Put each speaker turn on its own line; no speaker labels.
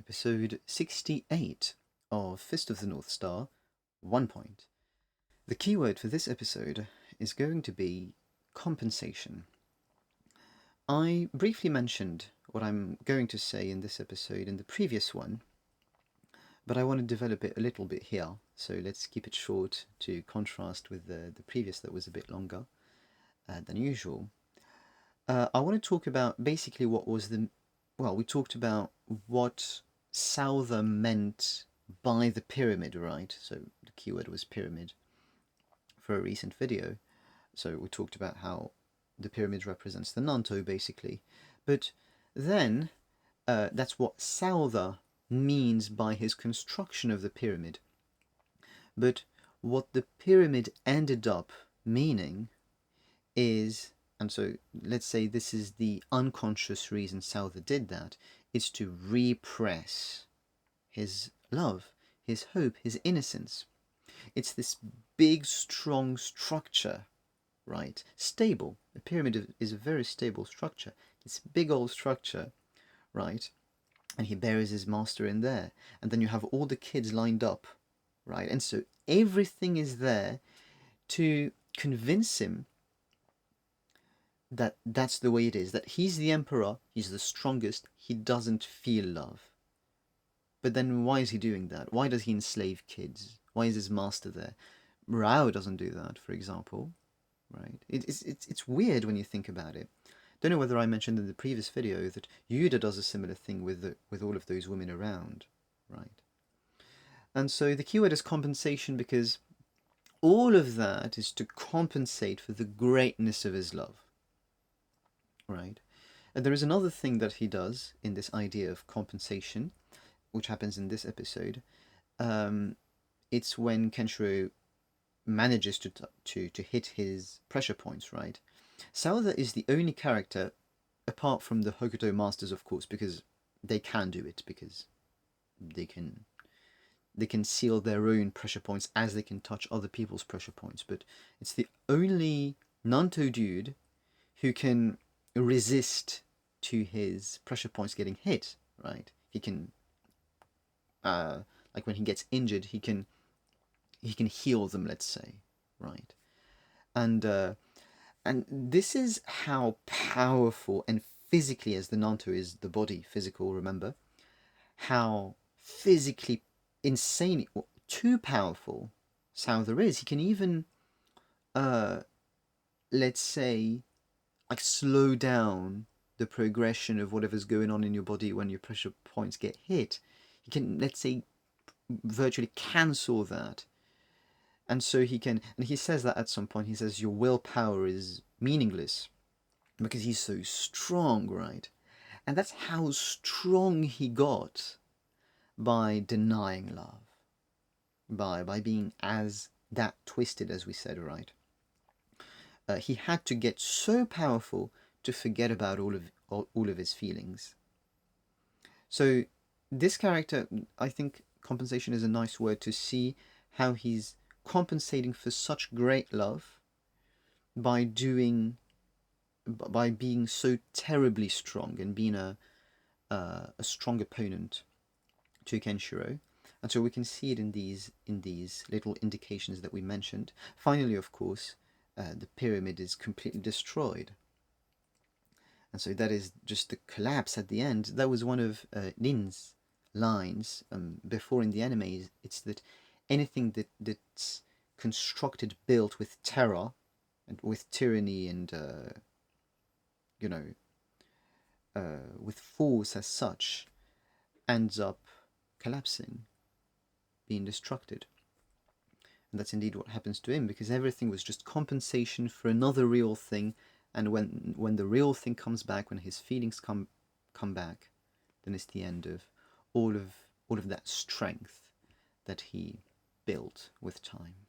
episode 68 of Fist of the North Star, 1 point. The keyword for this episode is going to be compensation. I briefly mentioned what I'm going to say in this episode in the previous one, but I want to develop it a little bit here, so let's keep it short to contrast with the previous that was a bit longer than usual. I want to talk about basically what was we talked about what 𝚎𝚎 meant by the pyramid, right? So the keyword was pyramid for a recent video. So we talked about how the pyramid represents the Nanto, basically. But then that's what 𝚎𝚎 means by his construction of the pyramid. But what the pyramid ended up meaning is, and so let's say this is the unconscious reason 𝚎𝚎 did that, is to repress his love, his hope, his innocence. It's this big, strong structure, right? Stable. A pyramid is a very stable structure. This big old structure, right? And he buries his master in there. And then you have all the kids lined up, right? And so everything is there to convince him that that's the way it is, that he's the emperor, he's the strongest, he doesn't feel love. But then why is he doing that? Why does he enslave kids? Why is his master there? 𝚎𝚎 doesn't do that, for example, right? It's weird when you think about it. Don't know whether I mentioned in the previous video that 𝙿𝚎 does a similar thing with all of those women around, right? And so the keyword is compensation, because all of that is to compensate for the greatness of his love. Right, and there is another thing that he does in this idea of compensation, which happens in this episode. It's when Kenshiro manages to hit his pressure points. Right, 𝚎𝚎 is the only character, apart from the Hokuto masters, of course, because they can do it, because they can seal their own pressure points as they can touch other people's pressure points. But it's the only Nanto dude who can resist to his pressure points getting hit, right? He can, like when he gets injured, he can heal them, let's say, right? And this is how powerful and physically, as the Nanto is the body, physical, remember, how physically insane, too powerful 𝚎𝚎 is. He can even, let's say, like slow down the progression of whatever's going on in your body when your pressure points get hit. He can, let's say, virtually cancel that. And so he can, and he says that at some point, he says your willpower is meaningless because he's so strong, right? And that's how strong he got by denying love, by being as that twisted, as we said, right? He had to get so powerful to forget about all of his feelings. So this character, I think compensation is a nice word to see how he's compensating for such great love by being so terribly strong and being a strong opponent to Kenshiro. And so we can see it in these little indications that we mentioned. Finally, of course, the pyramid is completely destroyed. And so that is just the collapse at the end. That was one of Rin's lines before in the anime. It's that anything that's constructed, built with terror and with tyranny and with force as such, ends up collapsing, being destructed. And that's indeed what happens to him, because everything was just compensation for another real thing. And when the real thing comes back, when his feelings come back, then it's the end of all of that strength that he built with time.